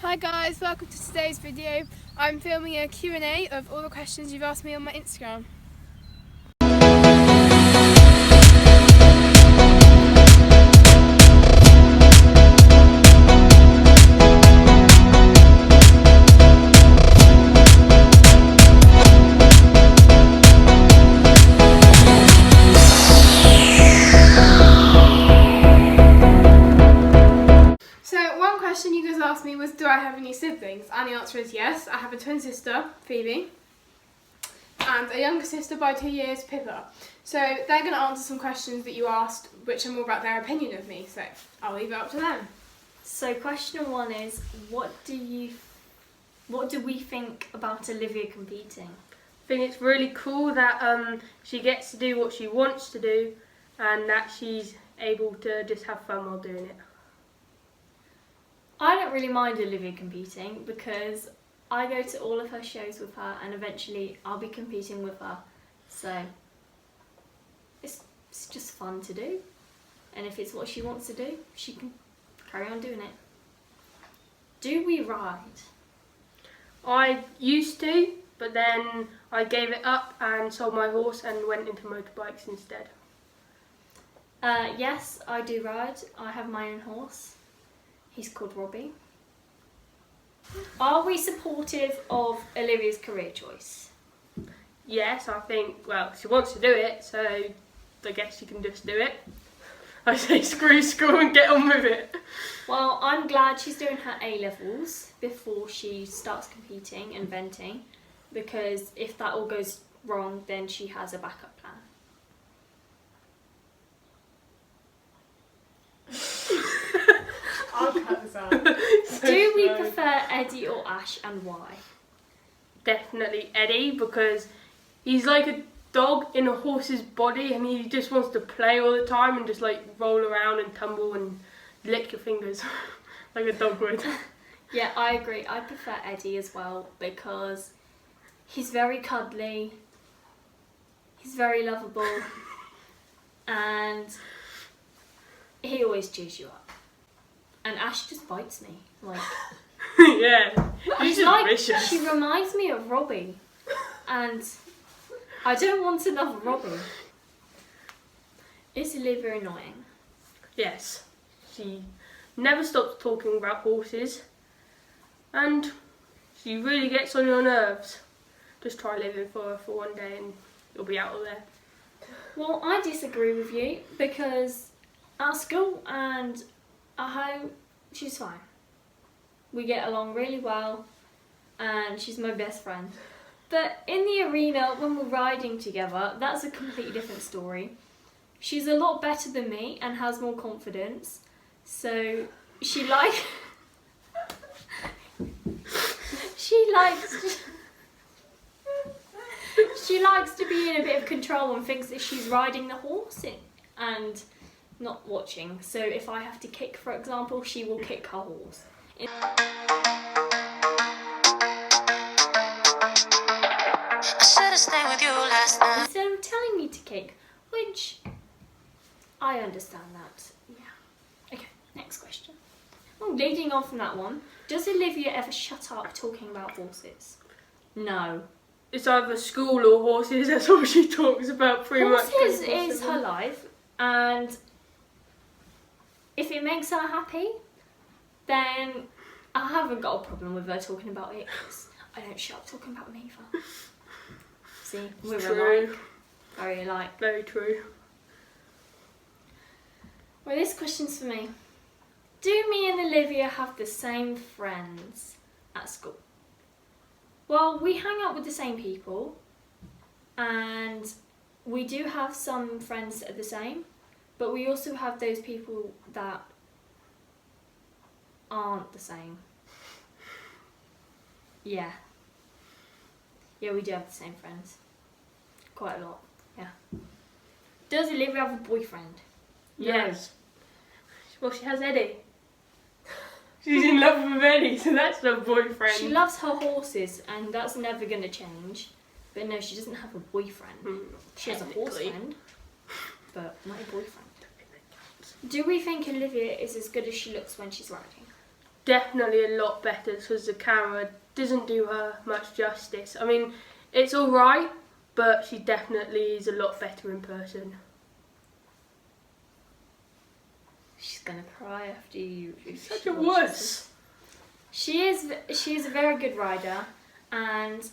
Hi guys, welcome to today's video. I'm filming a Q&A of all the questions you've asked me on my Instagram. So one question you guys asked me was, do I have any siblings? And the answer is yes. I have a twin sister, Phoebe, and a younger sister by 2 years, Pippa. So they're going to answer some questions that you asked, which are more about their opinion of me. So I'll leave it up to them. So question one is, what do we think about Olivia competing? I think it's really cool that she gets to do what she wants to do and that she's able to just have fun while doing it. I don't really mind Olivia competing because I go to all of her shows with her and eventually I'll be competing with her. So it's just fun to do. And if it's what she wants to do, she can carry on doing it. Do we ride? I used to, but then I gave it up and sold my horse and went into motorbikes instead. Yes, I do ride. I have my own horse. He's called Robbie. Are we supportive of Olivia's career choice? Yes, I think, well, she wants to do it, so I guess she can just do it. I say screw school and get on with it. Well, I'm glad she's doing her A-levels before she starts competing and venting, because if that all goes wrong, then she has a backup plan. I'll cut this out. Do we prefer Eddie or Ash, and why? Definitely Eddie, because he's like a dog in a horse's body and he just wants to play all the time and just like roll around and tumble and lick your fingers like a dog would. Yeah, I agree. I prefer Eddie as well because he's very cuddly, he's very lovable, and he always cheers you up. And Ash just bites me, like. Yeah, he's just like, vicious. she reminds me of Robbie, and I don't want another Robbie. Is Olivia annoying? Yes, she never stops talking about horses and she really gets on your nerves. Just try living for her for one day and you'll be out of there. Well, I disagree with you because at school and at home, she's fine. We get along really well and she's my best friend. But in the arena, when we're riding together, that's a completely different story. She's a lot better than me and has more confidence. So she likes to be in a bit of control and thinks that she's riding the horse and not watching. So if I have to kick, for example, she will kick her horse. Instead of telling me to kick, which I understand that. Yeah. Okay, next question. Oh, leading on from that one, does Olivia ever shut up talking about horses? No. It's either school or horses, that's all she talks about pretty much. Horses is her life, and if it makes her happy, then I haven't got a problem with her talking about it. I don't shut up talking about me either. See, we're True. alike. Very alike. Very true. Well, this question's for me. Do me and Olivia have the same friends at school? Well, we hang out with the same people and we do have some friends that are the same, but we also have those people that aren't the same. Yeah. Yeah, we do have the same friends. Quite a lot, yeah. Does Olivia have a boyfriend? Yes. Well, she has Eddie. She's in love with Eddie, so that's her boyfriend. She loves her horses, and that's never going to change. But no, she doesn't have a boyfriend. She has a horse friend, but not a boyfriend. Do we think Olivia is as good as she looks when she's riding? definitely a lot better because the camera doesn't do her much justice. I mean, it's alright, but she definitely is a lot better in person. She's gonna cry after you. Such a wuss. She is a very good rider, and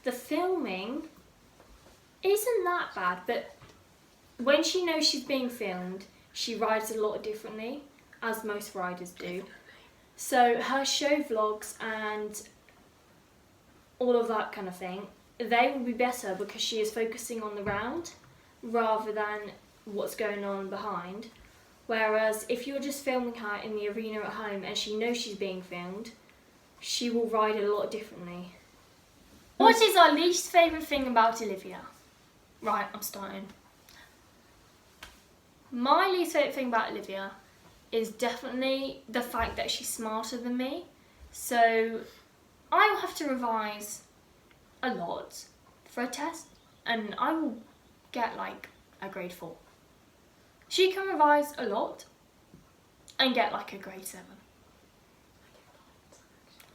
the filming isn't that bad, but when she knows she's being filmed, she rides a lot differently, as most riders do. So her show vlogs and all of that kind of thing, they will be better because she is focusing on the round rather than what's going on behind. Whereas if you're just filming her in the arena at home and she knows she's being filmed, she will ride a lot differently. What is our least favourite thing about Olivia? Right, I'm starting. My least favourite thing about Olivia is definitely the fact that she's smarter than me. So I will have to revise a lot for a test and I will get like a grade 4. She can revise a lot and get like a grade 7.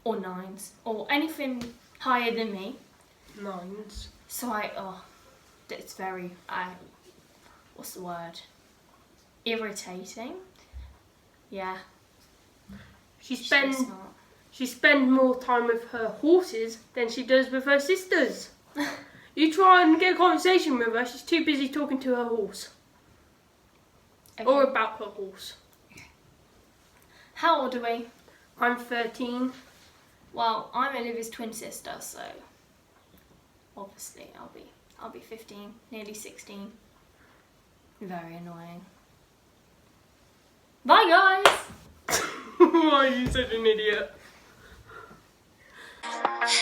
Or 9s. Or anything higher than me. 9s. So it's very, what's the word? Irritating. Yeah. She She's very spends smart. more time with her horses than she does with her sisters. You try and get a conversation with her, she's too busy talking to her horse. Okay. Or about her horse. How old are we? I'm 13. Well, I'm Olivia's twin sister, so obviously I'll be 15, nearly 16. Very annoying. Bye guys! Why are you such an idiot?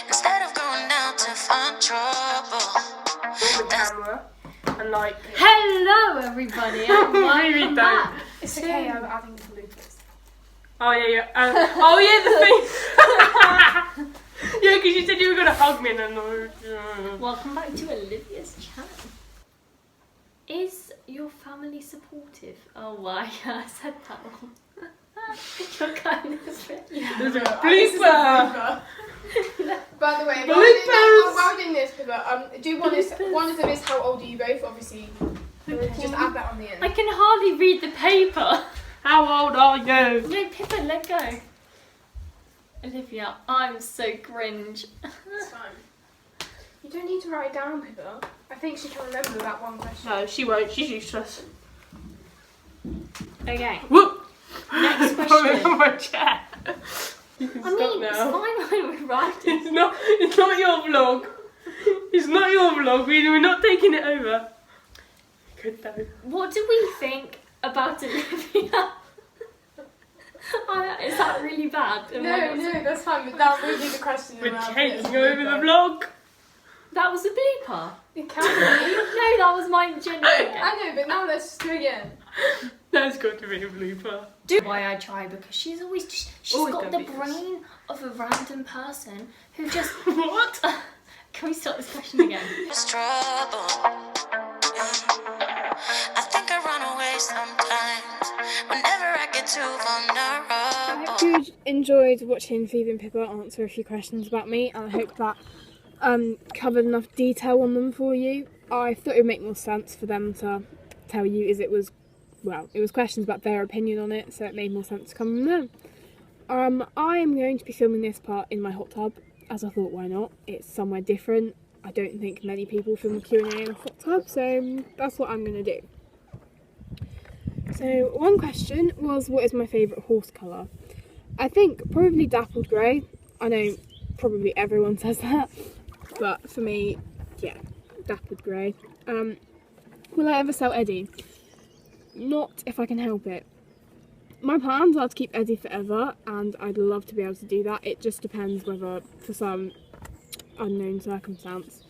Instead of going out to find trouble. On the camera. And like... Hello everybody, and Maybe welcome don't. back. It's okay, I'm adding the bloopers. Oh yeah. Oh yeah, the thing. Yeah, because you said you were going to hug me and then... Welcome back to Olivia's channel. Is your family supportive? Oh wow, yeah, I said that wrong. Your kindness. There's a This is a blooper. blooper. By the way, Bloopers. while we're doing this, Pippa, do one of them is how old are you both? Obviously, just add that on the end. I can hardly read the paper. How old are you? No, Pippa, let go. Olivia, I'm so cringe. It's fine. You don't need to write it down, Pippa. I think she can remember that one question. No, she won't. She's useless. Okay. Whoop! Next Put question. it on my chair. You can I stop mean, now. it's fine when we're writing. It's not your vlog. It's not your vlog. We're not taking it over. Good though. What do we think about Olivia? Is that really bad? No, that's fine. But that would be the question. We're around taking this over the blooper. vlog. That was a blooper. It can be. No, that was my genuine. I know, but now let's just do it again. That's got to be a blooper. Why I try, because she's she's Always got gonna the be this. brain of a random person who just. What? Can we start this question again? It's trouble. I think I run away sometimes. Whenever I get too I vulnerable. hope you enjoyed watching Phoebe and Pippa answer a few questions about me, and I hope that covered enough detail on them for you. I thought it would make more sense for them to tell you, as it was questions about their opinion on it, so it made more sense to come from them. I am going to be filming this part in my hot tub, as I thought, why not? It's somewhere different. I don't think many people film a Q&A in a hot tub, so that's what I'm going to do. So one question was, what is my favourite horse colour? I think probably dappled grey. I know probably everyone says that, but for me, yeah, dappled grey. Will I ever sell Eddie? Not if I can help it. My plans are to keep Eddie forever, and I'd love to be able to do that. It just depends whether, for some unknown circumstance,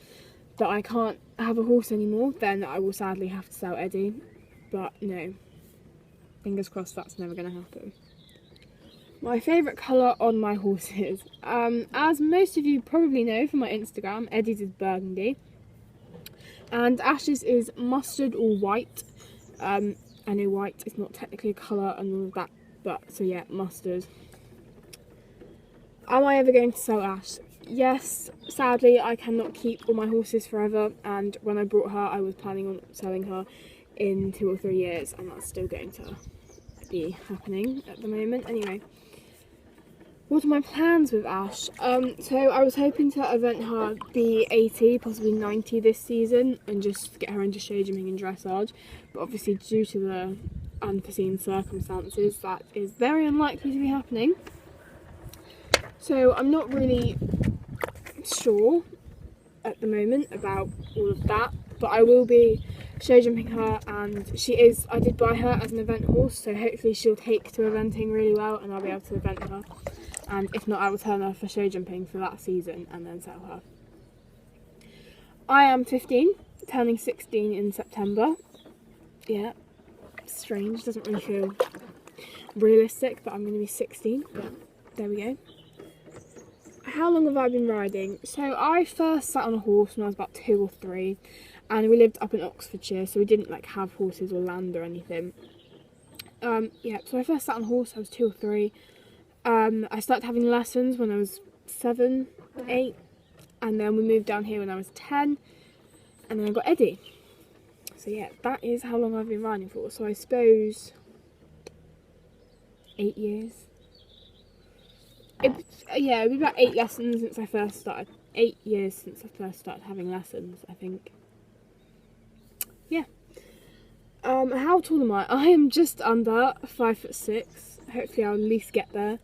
that I can't have a horse anymore, then I will sadly have to sell Eddie. But no, fingers crossed that's never going to happen. My favourite colour on my horses, as most of you probably know from my Instagram, Eddie's is burgundy, and Ash's is mustard or white. I know white is not technically a colour and all of that But, so yeah, Mustard. Am I ever going to sell Ash? Yes, sadly I cannot keep all my horses forever, and when I brought her I was planning on selling her in 2 or 3 years, and that's still going to be happening at the moment. Anyway, what are my plans with Ash? So I was hoping to event her the 80, possibly 90 this season, and just get her into show jumping and dressage, but obviously due to the unforeseen circumstances that is very unlikely to be happening. So I'm not really sure at the moment about all of that, but I will be show jumping her, and I did buy her as an event horse, so hopefully she'll take to eventing really well and I'll be able to event her, and if not I will turn her for show jumping for that season and then sell her. I am 15, turning 16 in September. Yeah, strange, doesn't really feel realistic, but I'm going to be 16, but there we go. How long have I been riding? So I first sat on a horse when I was about 2 or 3, and we lived up in Oxfordshire, so we didn't like have horses or land or anything. Yeah, so I first sat on a horse, I was 2 or 3. I started having lessons when I was 7, 8, and then we moved down here when I was 10, and then I got Eddie. So yeah, that is how long I've been riding for. So I suppose 8 years. Yeah, it'll be about 8 lessons since I first started. 8 years since I first started having lessons, I think. Yeah. How tall am I? I am just under 5'6". Hopefully I'll at least get there,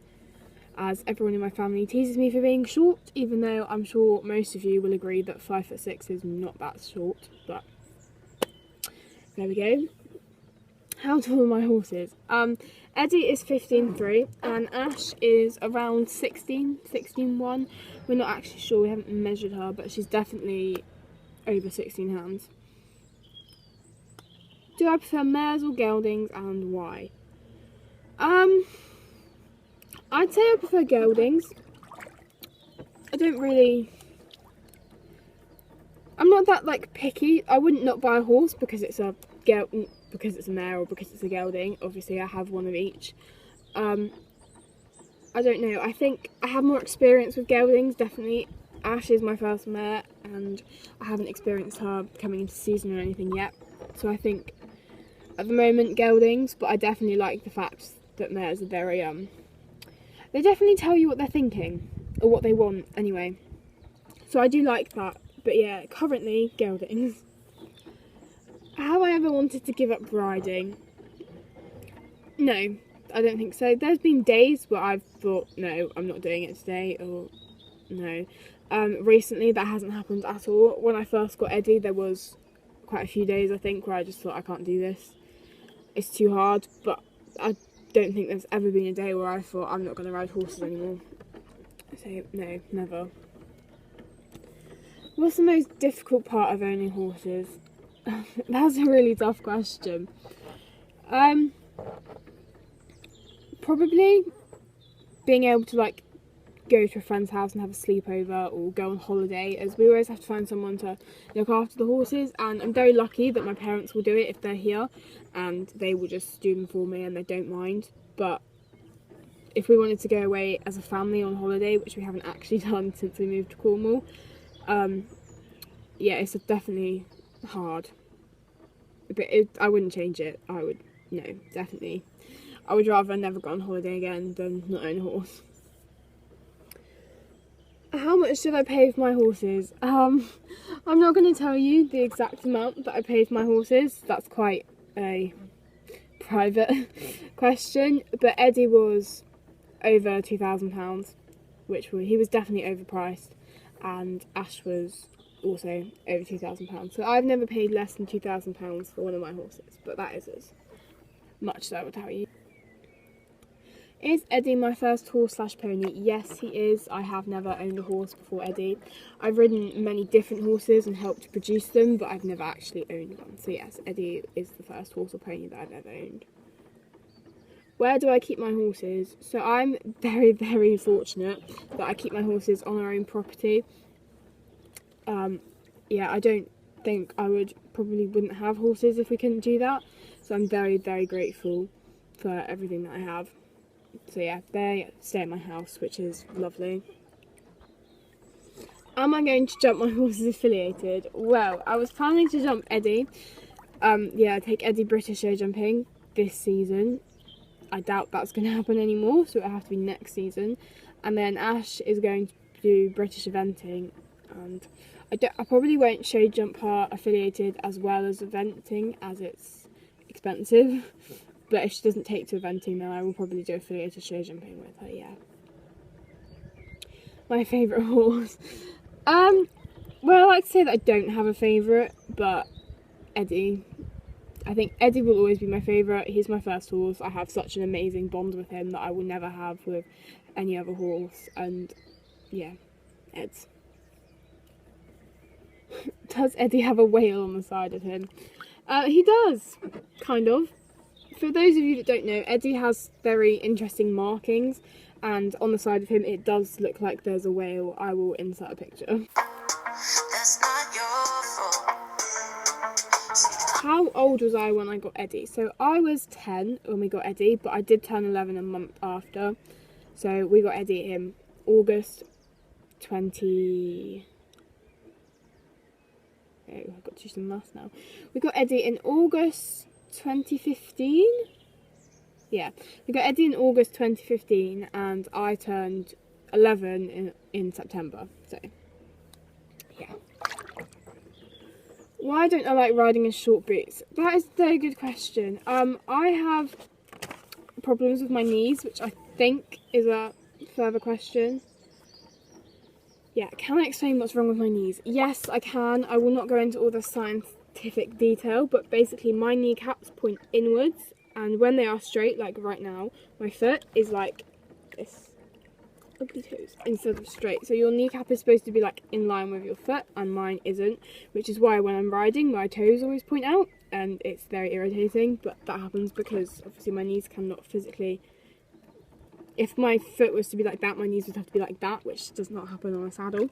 as everyone in my family teases me for being short, even though I'm sure most of you will agree that 5'6" is not that short, but there we go. How tall are my horses? Eddie is 15'3", and Ash is around 16'1". We're not actually sure, we haven't measured her, but she's definitely over 16 hands. Do I prefer mares or geldings, and why? I'd say I prefer geldings. I'm not that like picky. I wouldn't not buy a horse because it's a mare or because it's a gelding. Obviously I have one of each. I don't know, I think I have more experience with geldings, definitely. Ash is my first mare, and I haven't experienced her coming into season or anything yet, so I think at the moment geldings, but I definitely like the fact that mares are very they definitely tell you what they're thinking, or what they want anyway, so I do like that. But yeah, currently geldings. Have I ever wanted to give up riding? No, I don't think so. There's been days where I've thought, no, I'm not doing it today, or no. Recently that hasn't happened at all. When I first got Eddie, there was quite a few days I think where I just thought I can't do this. It's too hard, but I don't think there's ever been a day where I thought I'm not going to ride horses anymore. So no, never. What's the most difficult part of owning horses? That's a really tough question. Probably being able to like go to a friend's house and have a sleepover, or go on holiday, as we always have to find someone to look after the horses, and I'm very lucky that my parents will do it if they're here, and they will just do them for me and they don't mind. But if we wanted to go away as a family on holiday, which we haven't actually done since we moved to Cornwall, yeah, it's definitely hard, but I wouldn't change it. No, definitely I would rather never go on holiday again than not own a horse. How much did I pay for my horses? I'm not going to tell you the exact amount that I paid for my horses. That's quite a private question. But Eddie was over £2,000, he was definitely overpriced, and Ash was also over £2,000. So I've never paid less than £2,000 for one of my horses, but that is as much as I would tell you. Is Eddie my first horse/pony? Yes, he is. I have never owned a horse before Eddie. I've ridden many different horses and helped produce them, but I've never actually owned one. So yes, Eddie is the first horse or pony that I've ever owned. Where do I keep my horses? So I'm very, very fortunate that I keep my horses on our own property. Yeah, I don't think probably wouldn't have horses if we couldn't do that. So I'm very, very grateful for everything that I have. So yeah, they stay at my house, which is lovely. Am I going to jump my horses affiliated? Well, I was planning to jump Eddie. Take Eddie British show jumping this season. I doubt that's going to happen anymore, so it'll have to be next season. And then Ash is going to do British eventing, and I probably won't show jump her affiliated as well as eventing, as it's expensive. But if she doesn't take to eventing, then I will probably do affiliated show jumping with her, yeah. My favourite horse. Well, I like to say that I don't have a favourite, but Eddie. I think Eddie will always be my favourite. He's my first horse. I have such an amazing bond with him that I will never have with any other horse. And yeah, Ed's. Does Eddie have a whale on the side of him? He does, kind of. For those of you that don't know, Eddie has very interesting markings, and on the side of him it does look like there's a whale. I will insert a picture. That's not your fault. How old was I when I got Eddie? So I was 10 when we got Eddie, but I did turn 11 a month after. So we got Eddie in August 20... Oh, I've got to do some maths now. We got Eddie in August 2015? Yeah, we got Eddie in August 2015 and I turned 11 in September, so yeah. Why don't I like riding in short boots? That is a very good question. I have problems with my knees, which I think is a further question. Yeah, can I explain what's wrong with my knees? Yes, I can. I will not go into all the scientific detail, but basically my kneecaps point inwards, and when they are straight, like right now, my foot is like this. Ugly toes instead of straight. So your kneecap is supposed to be like in line with your foot, and mine isn't, which is why when I'm riding my toes always point out, and it's very irritating. But that happens because obviously my knees cannot physically, if my foot was to be like that, my knees would have to be like that, which does not happen on a saddle.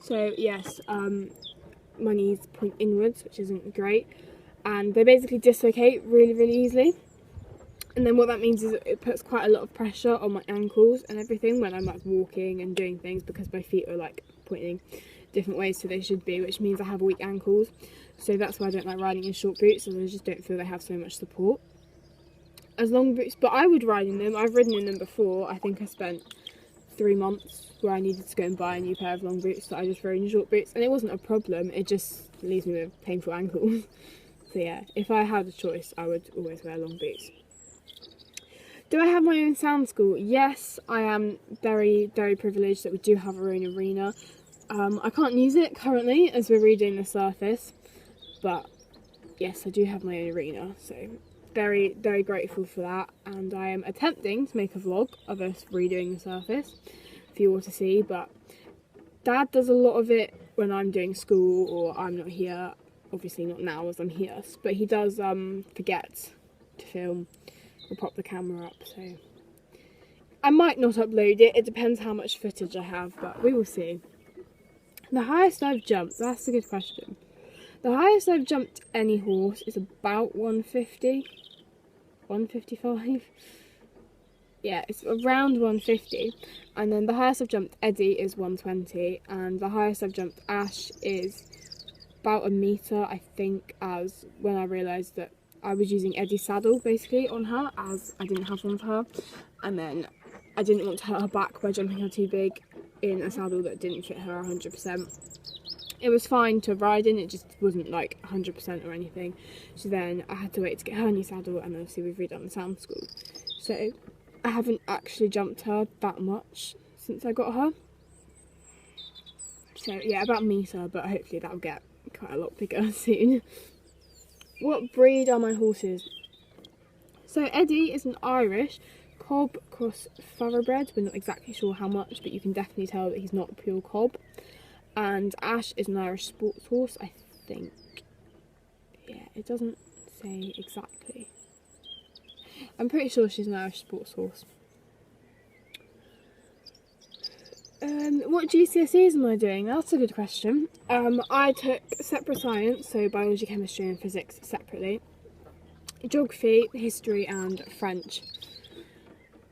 So yes, my knees point inwards, which isn't great, and they basically dislocate really easily. And then what that means is it puts quite a lot of pressure on my ankles and everything when I'm like walking and doing things, because my feet are like pointing different ways to they should be, which means I have weak ankles. So that's why I don't like riding in short boots, and I just don't feel they have so much support as long boots. But I would ride in them. I've ridden in them before. I think I spent 3 months where I needed to go and buy a new pair of long boots, so I just rode in short boots, and it wasn't a problem. It just leaves me with painful ankles. So yeah, if I had a choice, I would always wear long boots. Do I have my own sound school? Yes, I am very privileged that we do have our own arena. I can't use it currently as we're redoing the surface, but yes, I do have my own arena, so very grateful for that. And I am attempting to make a vlog of us redoing the surface for you all to see, but Dad does a lot of it when I'm doing school or I'm not here. Obviously not now as I'm here, but he does forget to film or pop the camera up, so I might not upload it. It depends how much footage I have, but we will see. The highest I've jumped, that's a good question. The highest I've jumped any horse is about 150, 155. Yeah, it's around 150. And then the highest I've jumped Eddie is 120, and the highest I've jumped Ash is about a metre, I think, as when I realised that I was using Eddie's saddle basically on her, as I didn't have one for her, and then I didn't want to hurt her back by jumping her too big in a saddle that didn't fit her 100%. It was fine to ride in, it just wasn't like 100% or anything. So then I had to wait to get her new saddle, and obviously we've redone the sound school. So I haven't actually jumped her that much since I got her. So yeah, about a metre, but hopefully that'll get quite a lot bigger soon. What breed are my horses? So Eddie is an Irish cob cross thoroughbred. We're not exactly sure how much, but you can definitely tell that he's not pure cob. And Ash is an Irish sports horse, I think. Yeah, it doesn't say exactly. I'm pretty sure she's an Irish sports horse. What GCSEs am I doing? That's a good question. I took separate science, so biology, chemistry and physics separately. Geography, history and French.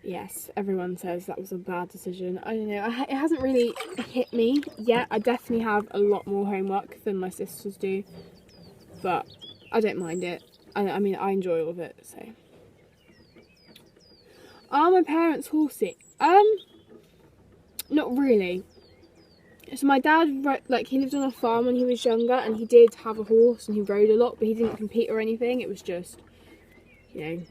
yes, everyone says that was a bad decision. I don't know, it hasn't really hit me yet. I definitely have a lot more homework than my sisters do, but I don't mind it. I mean, I enjoy all of it, so. Are my parents horsey? Not really. So my dad, like, he lived on a farm when he was younger, and he did have a horse, and he rode a lot, but he didn't compete or anything. It was just, you know,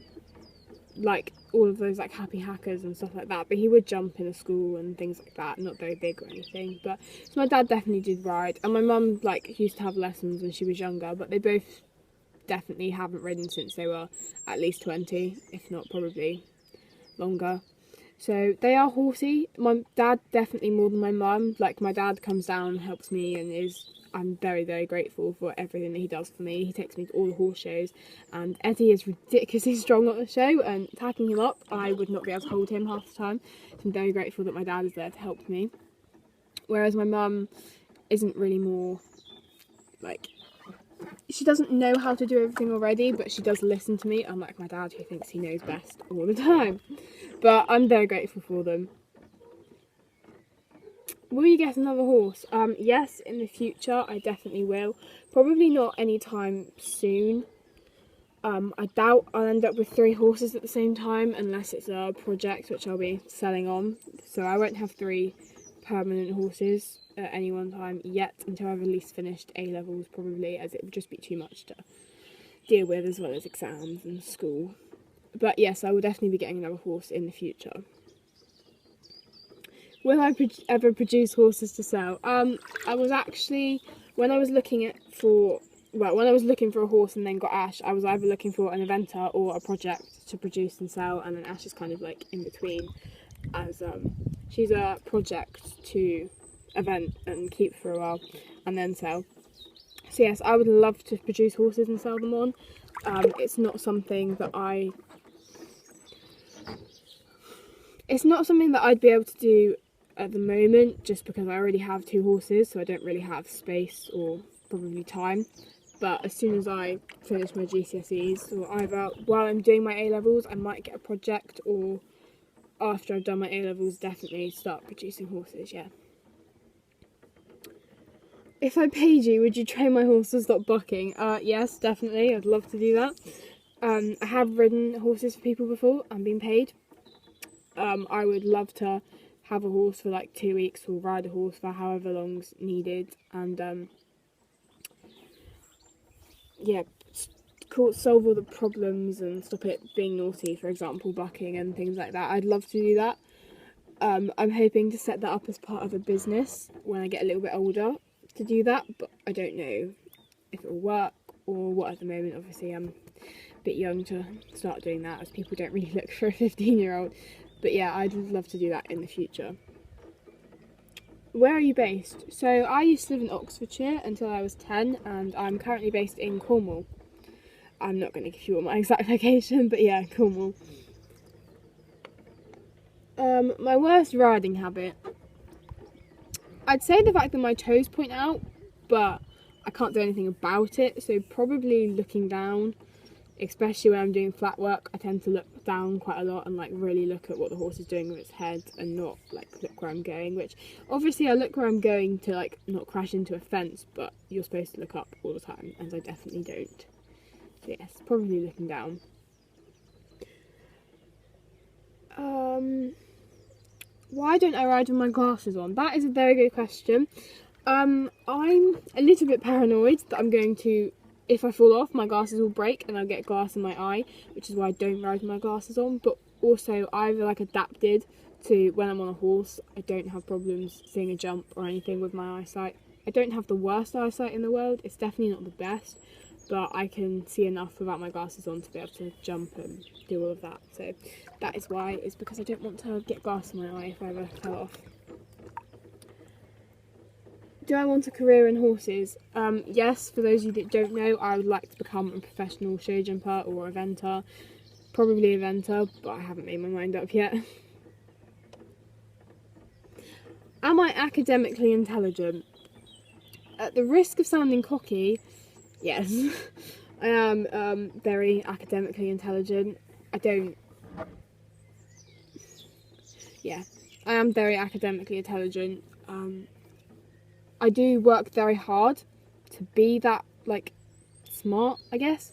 like all of those like happy hackers and stuff like that. But he would jump in a school and things like that. Not very big or anything. But so my dad definitely did ride, and my mum like used to have lessons when she was younger. But they both definitely haven't ridden since they were at least 20, if not probably longer. So they are horsey. My dad definitely more than my mum. Like my dad comes down and helps me, and I'm very, very grateful for everything that he does for me. He takes me to all the horse shows, and Eddie is ridiculously strong at the show, and tacking him up, I would not be able to hold him half the time. So I'm very grateful that my dad is there to help me. Whereas my mum isn't really more, like, she doesn't know how to do everything already, but she does listen to me, unlike my dad who thinks he knows best all the time. But I'm very grateful for them. Will you get another horse? Yes, in the future I definitely will. Probably not anytime soon. I doubt I'll end up with 3 horses at the same time unless it's a project which I'll be selling on. So I won't have 3 permanent horses at any one time yet until I've at least finished A-levels probably, as it would just be too much to deal with, as well as exams and school. But yes, I will definitely be getting another horse in the future. Will I ever produce horses to sell? I was actually, when I was looking for a horse and then got Ash, I was either looking for an eventer or a project to produce and sell, and then Ash is kind of like in between, as she's a project to event and keep for a while and then sell. So yes, I would love to produce horses and sell them on. It's not something that I'd be able to do at the moment, just because I already have 2 horses, so I don't really have space or probably time. But as soon as I finish my GCSEs, or either while I'm doing my A-levels, I might get a project, or after I've done my A-levels, definitely start producing horses, yeah. If I paid you, would you train my horse to stop bucking? Yes, definitely, I'd love to do that. I have ridden horses for people before and been paid. I would love to have a horse for like 2 weeks, or ride a horse for however long's needed, and yeah, solve all the problems and stop it being naughty, for example bucking and things like that. I'd love to do that. I'm hoping to set that up as part of a business when I get a little bit older to do that, but I don't know if it will work or what at the moment. Obviously I'm a bit young to start doing that, as people don't really look for a 15-year-old. But yeah, I'd love to do that in the future. Where are you based? So I used to live in Oxfordshire until I was 10, and I'm currently based in Cornwall. I'm not going to give you all my exact location, but yeah, Cornwall. My worst riding habit. I'd say the fact that my toes point out, but I can't do anything about it, so probably looking down. Especially when I'm doing flat work, I tend to look down quite a lot and like really look at what the horse is doing with its head, and not like look where I'm going, which obviously I look where I'm going to like not crash into a fence, but you're supposed to look up all the time, and I definitely don't. So yes, probably looking down. Why don't I ride with my glasses on? That is a very good question. I'm a little bit paranoid that I'm going to, if I fall off, my glasses will break and I'll get glass in my eye, which is why I don't ride with my glasses on. But also I've like adapted to when I'm on a horse, I don't have problems seeing a jump or anything with my eyesight. I don't have the worst eyesight in the world, it's definitely not the best, but I can see enough without my glasses on to be able to jump and do all of that. So that is why, it's because I don't want to get glass in my eye if I ever fell off. Do I want a career in horses? Yes, for those of you that don't know, I would like to become a professional show jumper or eventer. Probably eventer, but I haven't made my mind up yet. Am I academically intelligent? At the risk of sounding cocky, yes. I am very academically intelligent. I don't yeah, I am very academically intelligent. I do work very hard to be that, like, smart, I guess.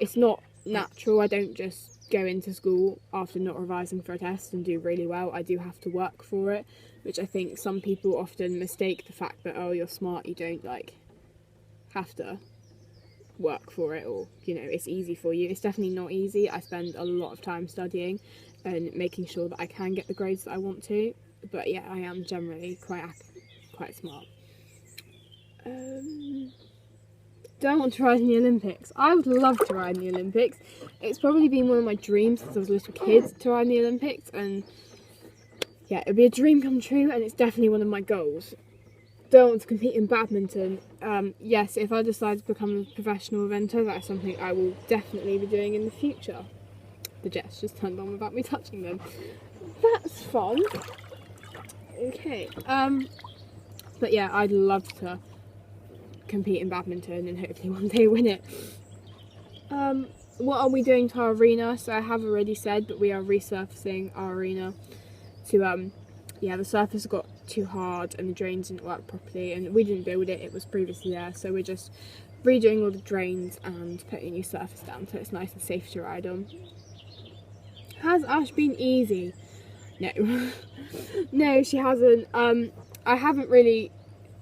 It's not natural. I don't just go into school after not revising for a test and do really well. I do have to work for it, which I think some people often mistake the fact that, oh, you're smart, you don't, like, have to work for it, or, you know, it's easy for you. It's definitely not easy. I spend a lot of time studying and making sure that I can get the grades that I want to, but yeah, I am generally quite smart. Do I want to ride in the Olympics? I would love to ride in the Olympics. It's probably been one of my dreams since I was a little kid to ride in the Olympics, and yeah, it would be a dream come true, and it's definitely one of my goals. Do I want to compete in badminton? Yes, if I decide to become a professional eventer, that's something I will definitely be doing in the future. The jets just turned on without me touching them. That's fun. Okay, but yeah, I'd love to compete in badminton and hopefully one day win it. What are we doing to our arena? So I have already said, but we are resurfacing our arena to yeah, the surface got too hard and the drains didn't work properly, and we didn't build it, it was previously there, so we're just redoing all the drains and putting a new surface down so it's nice and safe to ride on. Has Ash been easy? No. No, she hasn't. I haven't really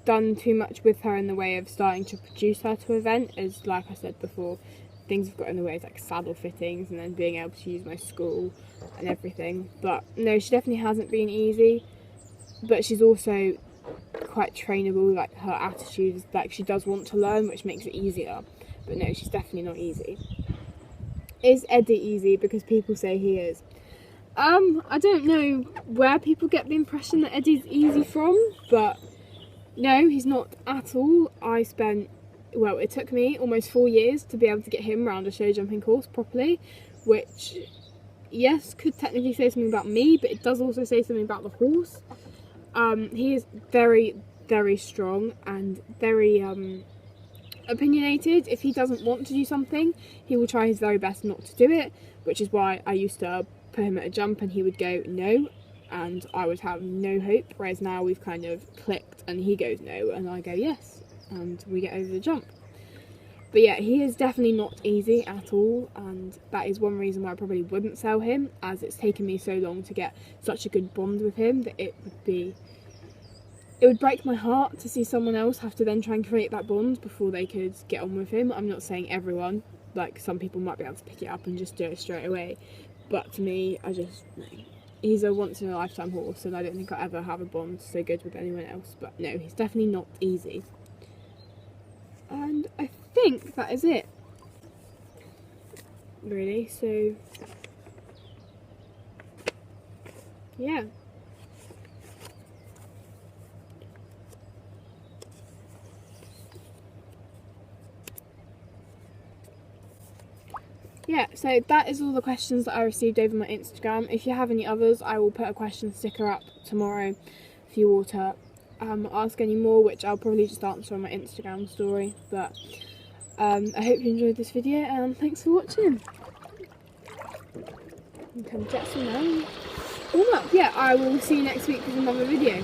done too much with her in the way of starting to produce her to event, as like I said before, things have got in the way, like saddle fittings and then being able to use my school and everything. But no, she definitely hasn't been easy, but she's also quite trainable. Like, her attitude is like she does want to learn, which makes it easier, but no, she's definitely not easy. Is Eddie easy? Because people say he is. I don't know where people get the impression that Eddie's easy from, but no, he's not at all. Well, it took me almost 4 years to be able to get him around a show jumping course properly, which, yes, could technically say something about me, but it does also say something about the horse. He is very, very strong and very opinionated. If he doesn't want to do something, he will try his very best not to do it, which is why I used to put him at a jump and he would go no, and I would have no hope, whereas now we've kind of clicked and he goes no and I go yes, and we get over the jump. But yeah, he is definitely not easy at all, and that is one reason why I probably wouldn't sell him, as it's taken me so long to get such a good bond with him that it would break my heart to see someone else have to then try and create that bond before they could get on with him. I'm not saying everyone, like some people might be able to pick it up and just do it straight away, but to me, no. He's a once in a lifetime horse, and I don't think I'll ever have a bond so good with anyone else. But no, he's definitely not easy. And I think that is it, really. So yeah. Yeah, so that is all the questions that I received over my Instagram. If you have any others, I will put a question sticker up tomorrow for you all to ask any more, which I'll probably just answer on my Instagram story. But I hope you enjoyed this video, and thanks for watching. You can get some now. Yeah, I will see you next week with another video.